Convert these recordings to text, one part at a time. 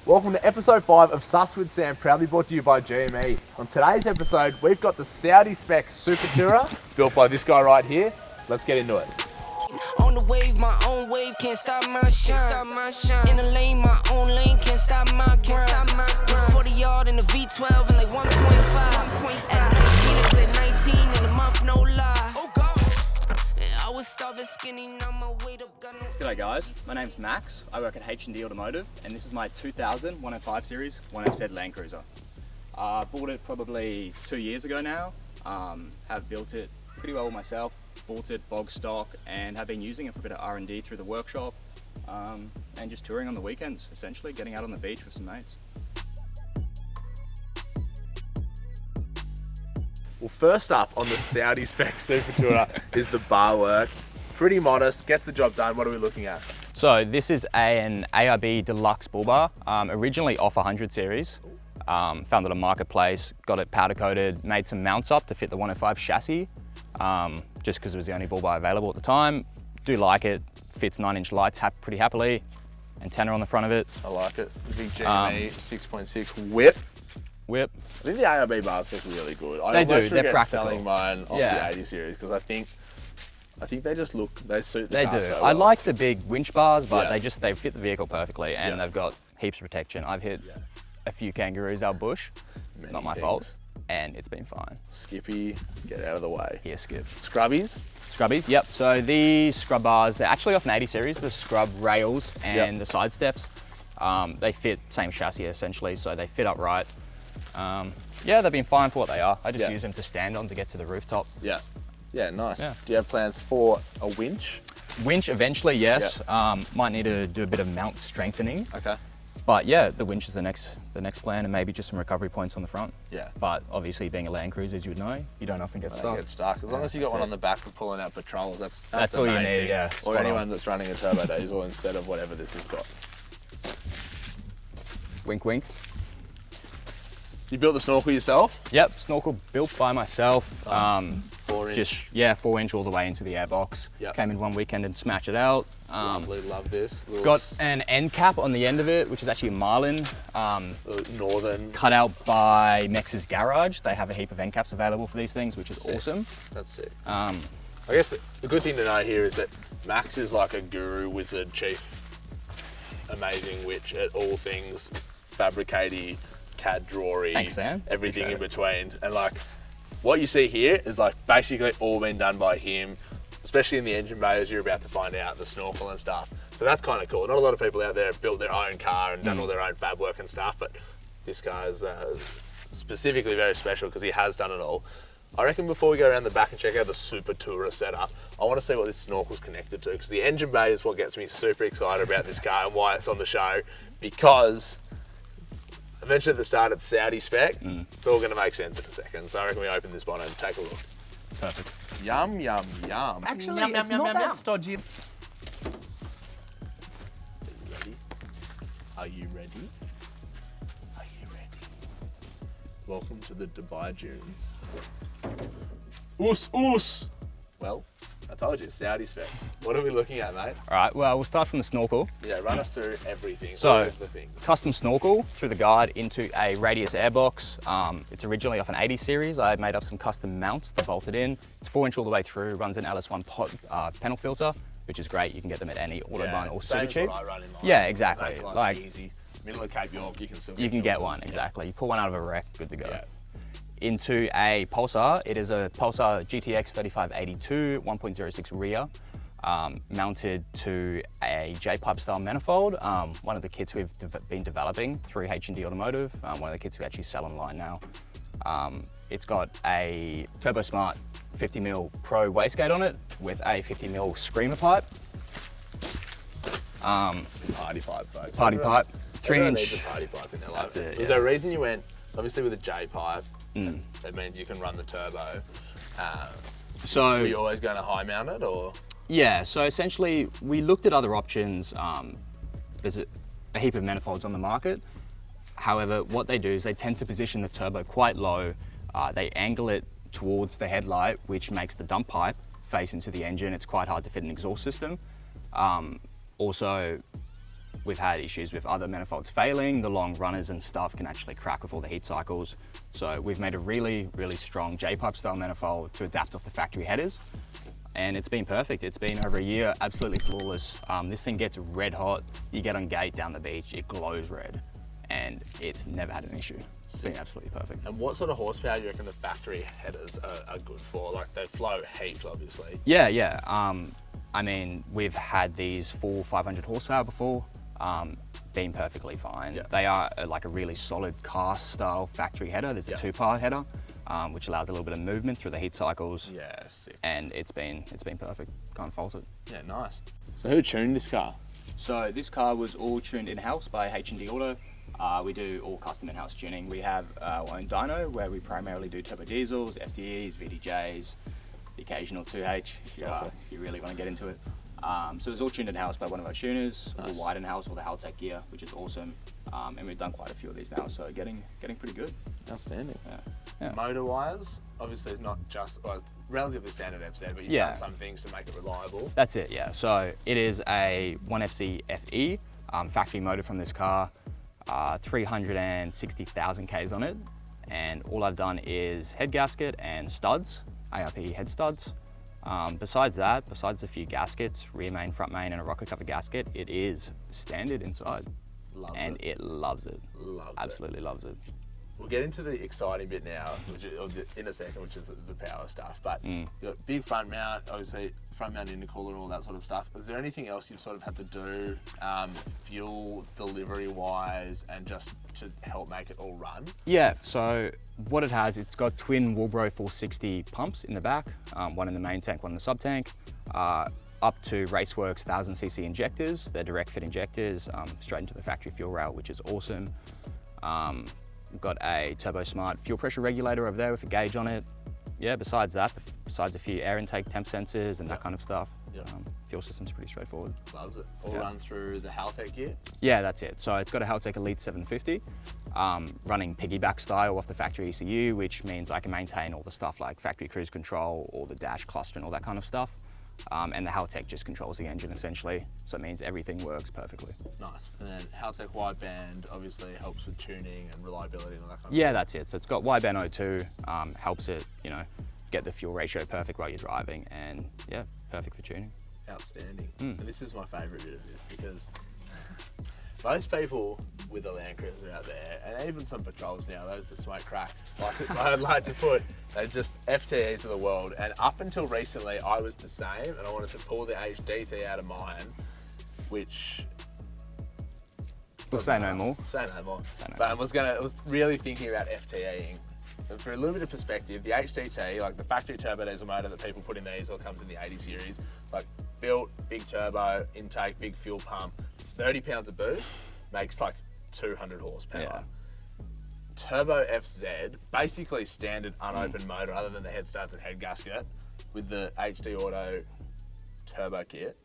Welcome to episode 5 of Sus with Sam, proudly brought to you by GME. On today's episode, we've got the Saudi spec Super Tourer, built by this guy right here. Let's get into it. On the wave, my own wave, can't stop my shine. In the lane, my own lane, can't stop my grind. 40 yard in the V12 and like 1.5. At 19, I clear 19 in a month, no lie. Oh God. I was starving skinny, now my weight up, got no. G'day guys, my name's Max. I work at H&D Automotive, and this is my 2000 105 Series 1FZ Landcruiser. Bought it probably 2 years ago now. Have built it pretty well myself. Bought it bog stock and have been using it for a bit of R&D through the workshop and just touring on the weekends, essentially getting out on the beach with some mates. Well, first up on the Saudi spec Super Tourer is the bar work. Pretty modest, gets the job done. What are we looking at? So this is an ARB Deluxe bull bar, originally off 100 series. Found it on Marketplace, got it powder coated, made some mounts up to fit the 105 chassis, just because it was the only bull bar available at the time. Do like it, fits 9-inch lights pretty happily, antenna on the front of it. I like it. The big GME 6.6 whip. I think the ARB bars look really good. They do, almost they're regret practical. selling mine off the 80 series because I think they just look, they suit the car do. so I well. like the big winch bars, but they fit the vehicle perfectly, and they've got heaps of protection. I've hit a few kangaroos out bush, not my fault, and it's been fine. Skippy, get out of the way. Here, Skip. Scrubbies? Scrubbies, yep. So these scrub bars, they're actually off an 80 series, the scrub rails and the side steps. They fit same chassis essentially, so they fit upright. Yeah, they've been fine for what they are. I just use them to stand on to get to the rooftop. Yeah, nice. Yeah. Do you have plans for a winch? Winch eventually, yes. Might need to do a bit of mount strengthening. Okay. But yeah, the winch is the next plan, and maybe just some recovery points on the front. Yeah. But obviously, being a Land Cruiser, as you would know, you don't often get stuck. As long as you got one on the back for pulling out patrols, that's That's the all you main need, thing. yeah. Or Spot anyone on. that's running a turbo diesel instead of whatever this has got. Wink, wink. You built the snorkel yourself? Yep, snorkel built by myself. Nice. 4 inch. Just 4-inch all the way into the airbox. Yep. Came in one weekend and smashed it out. Lovely, love this. Got an end cap on the end of it, which is actually a marlin. Northern. Cut out by Mex's Garage. They have a heap of end caps available for these things, which is awesome. That's sick. Um, I guess the good thing to know here is that Max is like a guru, wizard, chief, amazing witch at all things fabricatey, CAD drawery, Thanks, Sam. everything Appreciate in between. And like what you see here is like basically all been done by him, especially in the engine bay, as you're about to find out, the snorkel and stuff. So that's kind of cool. Not a lot of people out there have built their own car and done all their own fab work and stuff, but this guy is specifically very special because he has done it all. I reckon before we go around the back and check out the Super Tourer setup, I want to see what this snorkel's connected to, because the engine bay is what gets me super excited about this car and why it's on the show, because I mentioned at the start it's Saudi spec. It's all going to make sense in a second, so I reckon we open this bonnet and take a look. Perfect. Yum, yum, yum. Actually, it's not that stodgy. Are you ready? Are you ready? Welcome to the Dubai Dunes. Oos! Well, I told you, Saudi spec. What are we looking at, mate? All right, well, we'll start from the snorkel. Yeah, run us through everything. So, all of the things. Custom snorkel through the guard into a radius airbox. It's originally off an 80 series. I made up some custom mounts to bolt it in. It's 4-inch all the way through, runs an LS1 panel filter, which is great. You can get them at any Autobahn or same Super as Cheap. what I run in mine. Yeah, exactly. That's Like easy. Middle of Cape York, you can still you can get filters. one, exactly. You pull one out of a wreck, good to go. Yeah. Into a Pulsar. It is a Pulsar GTX 3582 1.06 rear, mounted to a J-pipe style manifold. One of the kits we've been developing through H&D Automotive. One of the kits we actually sell online now. It's got a Turbo Smart 50mm Pro wastegate on it with a 50mm screamer pipe. Party pipe, folks. Party pipe, 3-inch. Needs a party pipe in their life. That's it, Is there a reason you went, obviously with a J-pipe, that means you can run the turbo. So Were you always going to high mount it, or? yeah, so essentially we looked at other options. There's a heap of manifolds on the market. However, what they do is they tend to position the turbo quite low. They angle it towards the headlight, which makes the dump pipe face into the engine. It's quite hard to fit an exhaust system. Also, we've had issues with other manifolds failing. The long runners and stuff can actually crack with all the heat cycles. So we've made a really, really strong J-pipe style manifold to adapt off the factory headers. And it's been perfect. It's been over a year, absolutely flawless. This thing gets red hot. You get on gate down the beach, it glows red. And it's never had an issue. It's been absolutely perfect. And what sort of horsepower do you reckon the factory headers are good for? Like they flow heaps, obviously. Yeah. I mean, we've had these full 500 horsepower before, been perfectly fine. Yeah. They are like a really solid cast style factory header. There's a 2-part header, which allows a little bit of movement through the heat cycles. Yeah, sick. And it's been perfect. Can't fault it. Yeah, nice. So who tuned this car? So this car was all tuned in-house by H&D Auto. We do all custom in-house tuning. We have our own dyno where we primarily do turbo diesels, FTEs, VDJs, the occasional 2H if you really want to get into it. So it's all tuned in-house by one of our tuners, all wide in-house, all the Haltech gear, which is awesome. And we've done quite a few of these now, so getting pretty good. Outstanding. Yeah. Motor-wise, obviously it's not just relatively standard FZ, but you've done some things to make it reliable. That's it, yeah. So it is a 1FC FE, factory motor from this car, 360,000 Ks on it. And all I've done is head gasket and studs, ARP head studs. Besides a few gaskets, rear main, front main, and a rocker cover gasket, it is standard inside. It loves it. Absolutely loves it. We'll get into the exciting bit now, in a second, which is the power stuff. But you've got big front mount, obviously front mount intercooler and all that sort of stuff. Is there anything else you've sort of had to do, fuel delivery wise, and just to help make it all run? Yeah, so what it has, it's got twin Woolbro 460 pumps in the back, one in the main tank, one in the sub tank. Up to Raceworks 1000cc injectors. They're direct fit injectors, straight into the factory fuel rail, which is awesome. We've got a Turbo Smart fuel pressure regulator over there with a gauge on it. Yeah, besides that, besides a few air intake temp sensors and that kind of stuff, fuel system's pretty straightforward. Loves it. All run through the Haltech gear? Yeah, that's it. So it's got a Haltech Elite 750, running piggyback style off the factory ECU, which means I can maintain all the stuff like factory cruise control, all the dash cluster and all that kind of stuff. And the Haltech just controls the engine essentially, so it means everything works perfectly. Nice. And then Haltech wideband obviously helps with tuning and reliability and all that kind of stuff. Yeah, that's it. So it's got wideband O2, helps it, get the fuel ratio perfect while you're driving, and yeah, perfect for tuning. Outstanding. And this is my favourite bit of this, because most people with a Landcruiser out there, and even some patrols now, those that smoke crack, I'd like to put, they're just FTEs of the world. And up until recently, I was the same, and I wanted to pull the HDT out of mine, which... We'll say no more. Say no more. But I was really thinking about FTEing. And for a little bit of perspective, the HDT, like the factory turbo diesel motor that people put in these, or comes in the 80 series, like built, big turbo, intake, big fuel pump, 30 pounds of boost, makes like 200 horsepower. Yeah. Turbo FZ, basically standard unopened motor other than the head studs and head gasket, with the HD Auto turbo kit.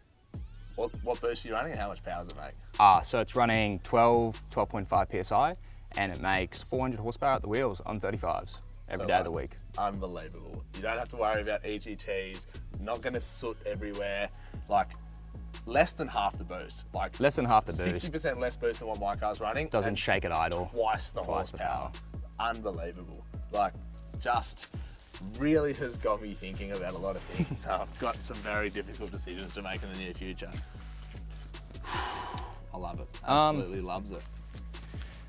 What boost are you running and how much power does it make? So it's running 12.5 PSI, and it makes 400 horsepower at the wheels on 35s every day of the week. Unbelievable. You don't have to worry about EGTs, not gonna soot everywhere. Like, less than half the boost. Like less than half the boost. 60% less boost than what my car's running. Doesn't shake at idle. Twice the horsepower. Unbelievable. Like, just really has got me thinking about a lot of things. So I've got some very difficult decisions to make in the near future. I love it. Absolutely loves it.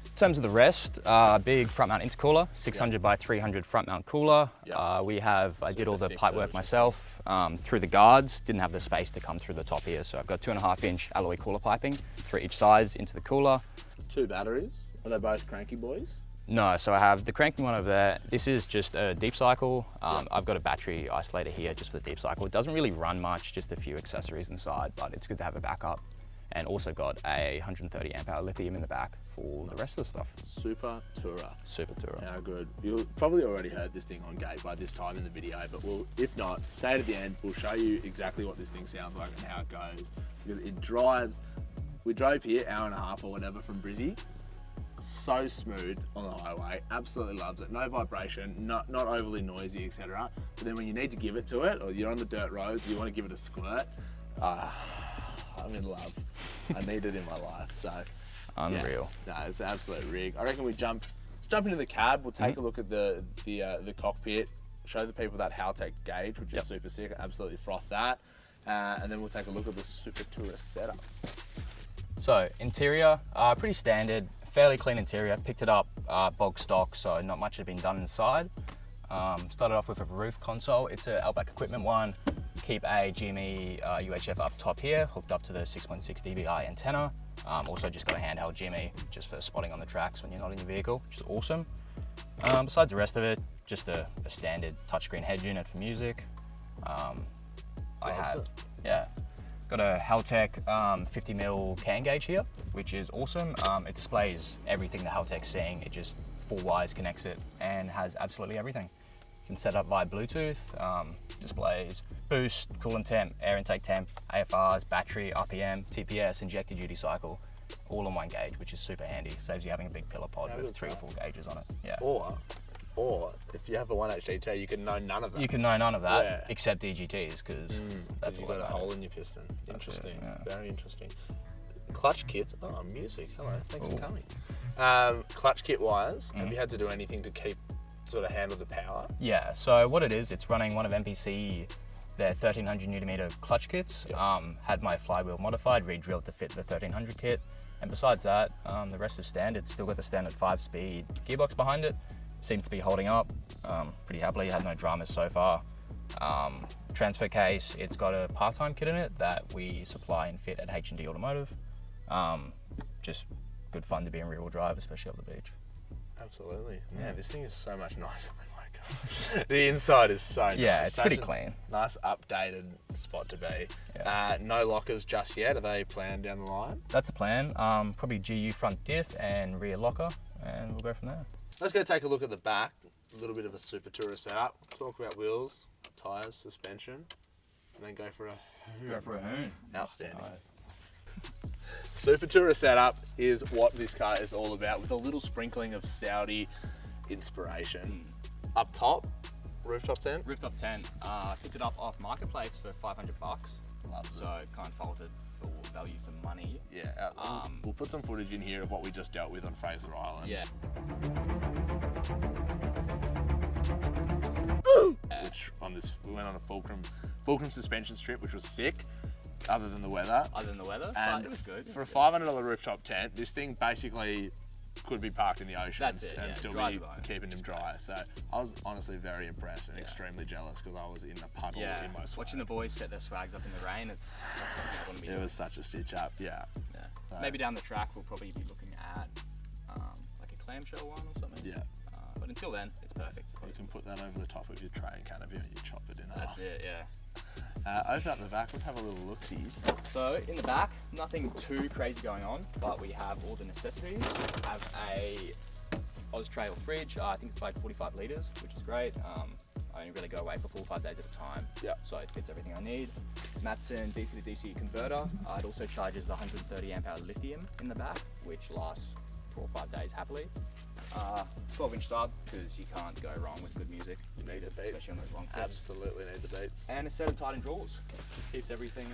In terms of the rest, big front mount intercooler, 600 by 300 front mount cooler. I did all the pipe work myself through the guards, didn't have the space to come through the top here. So I've got 2.5-inch alloy cooler piping through each sides into the cooler. 2 batteries, are they both cranky boys? No, so I have the cranky one over there. This is just a deep cycle. I've got a battery isolator here just for the deep cycle. It doesn't really run much, just a few accessories inside, but it's good to have a backup. And also got a 130 amp hour lithium in the back for the rest of the stuff. Super Tourer. How good. You'll probably already heard this thing on gate by this time in the video, but if not, stay to the end. We'll show you exactly what this thing sounds like and how it goes. Because it drives, we drove here, hour and a half or whatever from Brizzy. So smooth on the highway, absolutely loves it. No vibration, not overly noisy, etc. But then when you need to give it to it, or you're on the dirt roads, you want to give it a squirt, I I'm in love. I need it in my life, so. Unreal. Yeah. No, it's an absolute rig. I reckon let's jump into the cab. We'll take a look at the cockpit, show the people that Haltech gauge, which is super sick. Absolutely froth that. And then we'll take a look at the Super Tourist setup. So interior, pretty standard, fairly clean interior. Picked it up bog stock, so not much had been done inside. Started off with a roof console. It's an Outback Equipment one. Keep a GME UHF up top here, hooked up to the 6.6 dBi antenna. Also just got a handheld GME just for spotting on the tracks when you're not in your vehicle, which is awesome. Besides the rest of it, just a standard touchscreen head unit for music. I have, got a Haltech 50mm can gauge here, which is awesome. It displays everything the Haltech's seeing. It just 4 wires connects it and has absolutely everything. You can set up via Bluetooth, displays boost, coolant temp, air intake temp, AFRs, battery, RPM, TPS, injected duty cycle, all in one gauge, which is super handy. Saves you having a big pillar pod with 3 or 4 gauges on it. Yeah. Or if you have a 1H GT, you can know none of that. You can know none of that except DGTs, because that's you've all got a that hole matters. in your piston. Interesting. Yeah. Very interesting. Clutch kits. Oh, music. Hello. Thanks for coming. Clutch kit wise, have you had to do anything to sort of handle the power? Yeah, so what it is, it's running one of MPC, their 1300 Nm clutch kits. Had my flywheel modified, re-drilled to fit the 1300 kit. And besides that, the rest is standard. Still got the standard 5-speed gearbox behind it. Seems to be holding up pretty happily. Had no dramas so far. Transfer case, it's got a part-time kit in it that we supply and fit at H&D Automotive. Just good fun to be in rear-wheel drive, especially up the beach. Absolutely. Yeah, this thing is so much nicer than my car. The inside is so nice. Yeah, it's pretty clean. Nice updated spot to be. Yeah. No lockers just yet. Are they planned down the line? That's a plan. Probably GU front diff and rear locker, and we'll go from there. Let's go take a look at the back. A little bit of a Super Tourer setup. Talk about wheels, tyres, suspension, and then go for a hoon. Outstanding. Super Tourer setup is what this car is all about, with a little sprinkling of Saudi inspiration. Up top, rooftop tent. Rooftop tent. Picked it up off Marketplace for $500. So can't fault it for value for money. Yeah, we'll put some footage in here of what we just dealt with on Fraser Island. Yeah. Which we went on a fulcrum suspension strip, which was sick, other than the weather. And it was good. For a $500 rooftop tent, this thing basically could be parked in the ocean and still be keeping him dry. So I was honestly very impressed and extremely jealous, because I was in a puddle in my swag. Watching the boys set their swags up in the rain, it's not something I want to be doing. It was such a stitch up, yeah. Maybe down the track we'll probably be looking at like a clamshell one or something. Yeah. But until then, it's perfect. You can put that over the top of your train canopy and you chop it in half. That's it, yeah. Open up the back, let's have a little look-sees. So in the back, nothing too crazy going on, but we have all the necessities. We have a Austrail fridge. I think it's like 45 litres, which is great. I only really go away for 4 or 5 days at a time. So it fits everything I need. Matson DC to DC converter. It also charges the 130 amp hour lithium in the back, which lasts 4 or 5 days happily. 12-inch sub, because you can't go wrong with good music. You need the beats. Especially on those long trips. Absolutely need the beats. And a set of Titan drawers. Just keeps everything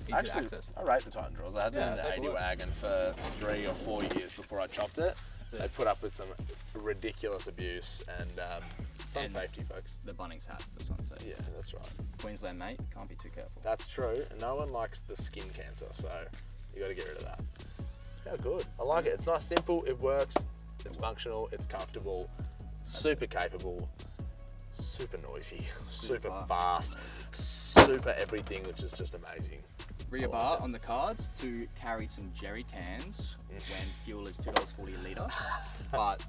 easy to access. I rate the Titan drawers. I had them in the 80 wagon for 3 or 4 years before I chopped it. They put up with some ridiculous abuse and sun safety, folks. The Bunnings hat for sunset. Yeah, that's right. Queensland mate, can't be too careful. That's true. No one likes the skin cancer, so you got to get rid of that. How good. I like it. It's nice, simple, it works, it's functional, it's comfortable, super capable, super noisy, super fast, super everything, which is just amazing. Rear bar on the cards to carry some jerry cans when fuel is $2.40 a litre, but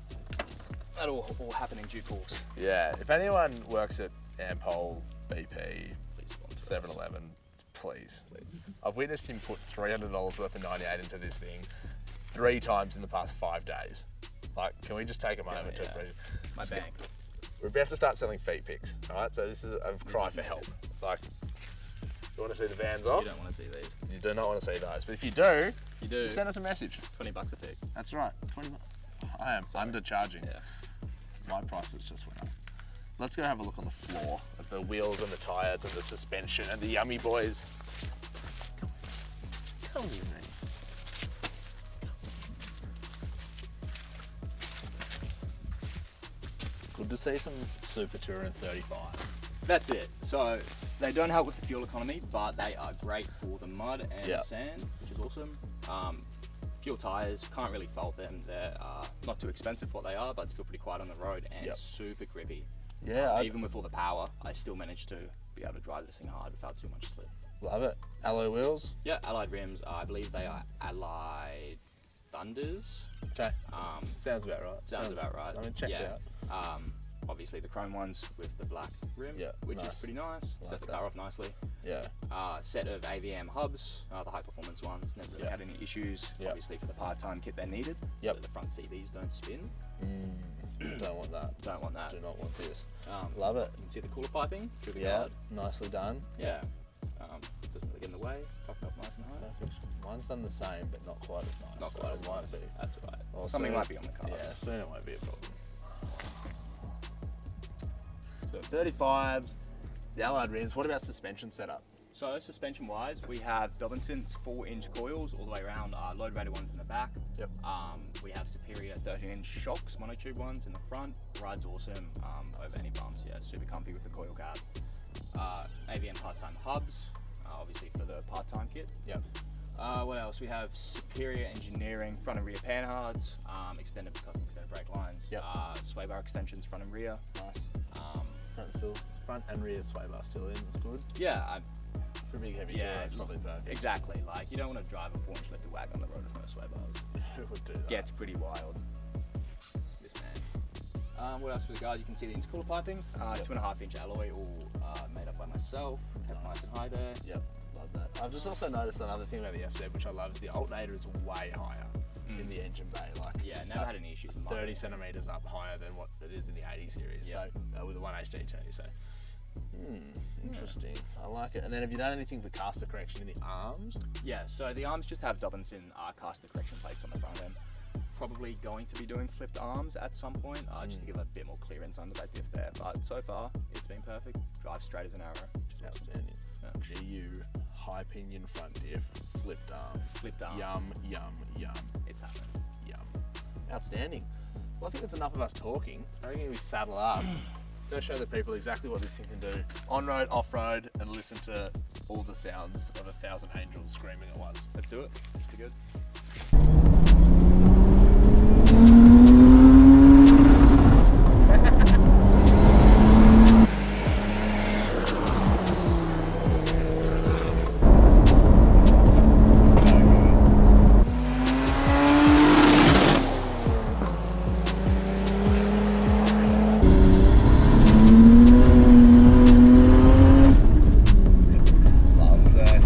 that'll all happen in due course. Yeah, if anyone works at Ampol, BP, 7-Eleven, please. I've witnessed him put $300 worth of 98 into this thing 3 times in the past 5 days. Like, can we just take a moment to breathe? My bank. We're about to start selling feet pics, all right? So this is a cry for help. Like, you want to see the vans off? You don't want to see these. You do not want to see those. But if you do, just send us a message. $20 a pic. That's right. 20 bucks. I am undercharging. Yeah. My prices just went up. Let's go have a look on the floor at the wheels and the tyres and the suspension and the yummy boys. hell do you mean? Good to see some Super Touring 35s. That's it. So they don't help with the fuel economy, but they are great for the mud and Yep. sand, which is awesome. Fuel tyres, can't really fault them. They're not too expensive for what they are, but still pretty quiet on the road and Yep. super grippy. Yeah, Even with all the power, I still managed to be able to drive this thing hard without too much slip. love it. Alloy wheels. Yeah, Allied rims, I believe they are Allied Thunders. Okay. Sounds about right. Sounds about right. I mean, checks Yeah. out. Obviously the chrome ones with the black rim, Yeah, which nice. is pretty nice. Like Set the that. car off nicely. Yeah. Set of AVM hubs, the high performance ones. Never really Yeah. had any issues. Yeah. Obviously for the part-time kit they needed. Yep. So the front CVs don't spin. Don't want that. Don't want that. Do not want this. Love Love it. You can see the cooler piping through the Yeah. guard. Nicely done. Yeah. Doesn't really get in the way. Tucked up nice and high. Perfect. Mine's done the same, but not quite as nice. Not so quite it as might nice. be. That's alright. Well, Something soon- might be on the card. Yeah, soon it won't be a problem. So 35s, the Allied rims. What about suspension setup? So suspension wise, we have Dobinson's 4-inch coils all the way around, load rated ones in the back. Yep. We have Superior 13-inch shocks, monotube ones in the front. Rides awesome over any bumps. Yeah, super comfy with the coil cab. AVM part-time hubs, obviously for the part-time kit. Yep. What else? We have Superior Engineering front and rear panhards, custom extended brake lines. Yep. Sway bar extensions front and rear. Nice. Front and rear sway bar still in. It's good. Yeah, For a big heavy Yeah, tour, it's probably perfect. exactly. Like you don't want to drive a 4-inch lifted wagon on the road with no sway bars. Who would do that? Gets pretty wild. This man. What else we got? You can see the intercooler piping. 2.5-inch alloy, all made up by myself. Kept nice and high there. Yep, love that. I've just also noticed another thing about the SZ, which I love, is the alternator is way higher in the engine bay. Like, Yeah, never had any issues with mine. 30 centimeters up higher than what it is in the 80 series. Yeah. So with the 1HD turny. So interesting. I like it. And then have you done anything for caster correction in the arms? Yeah, so the arms just have Dobinson caster correction plates on the front end. Probably going to be doing flipped arms at some point, just to give a bit more clearance on the back diff there. But so far, it's been perfect. Drive straight as an arrow. Which is Outstanding. GU, high pinion front diff, flipped arms. Flipped arms. Yum, yum, yum, It's happening. yum. Outstanding. Well, I think that's enough of us talking. I reckon we saddle up. Go show the people exactly what this thing can do. On-road, off-road, and listen to all the sounds of 1,000 angels screaming at once. Let's do it. Be good. Loves it.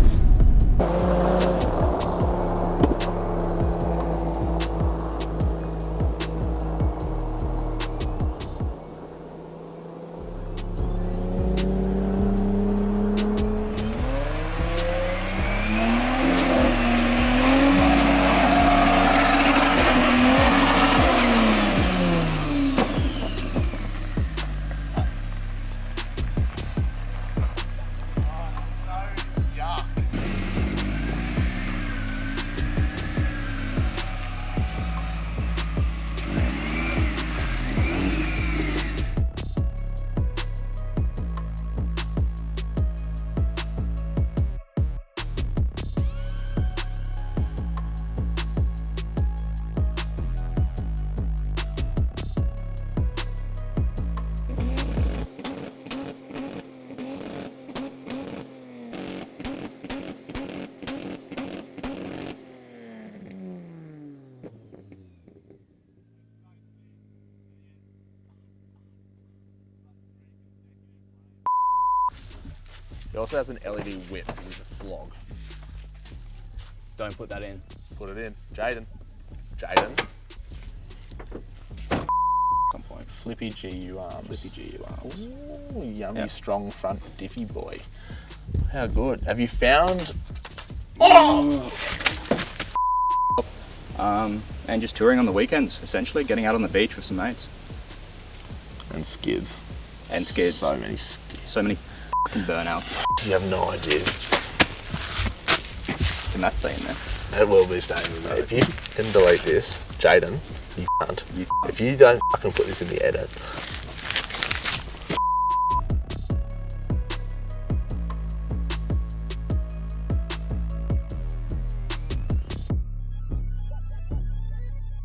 It also has an LED whip with a flog. Don't put that in. Put it in. Jaden. Some point. Flippy GU arms. Flippy GU arms. Ooh, yummy, Yeah. strong front diffy boy. How good. Have you found... And just touring on the weekends, essentially, getting out on the beach with some mates. And skids. And skids. So many skids. So many f***ing burnouts. You have no idea. Can that stay in there? It will be staying in there. If you can delete this, Jaden, you can't. If you don't fucking put this in the edit,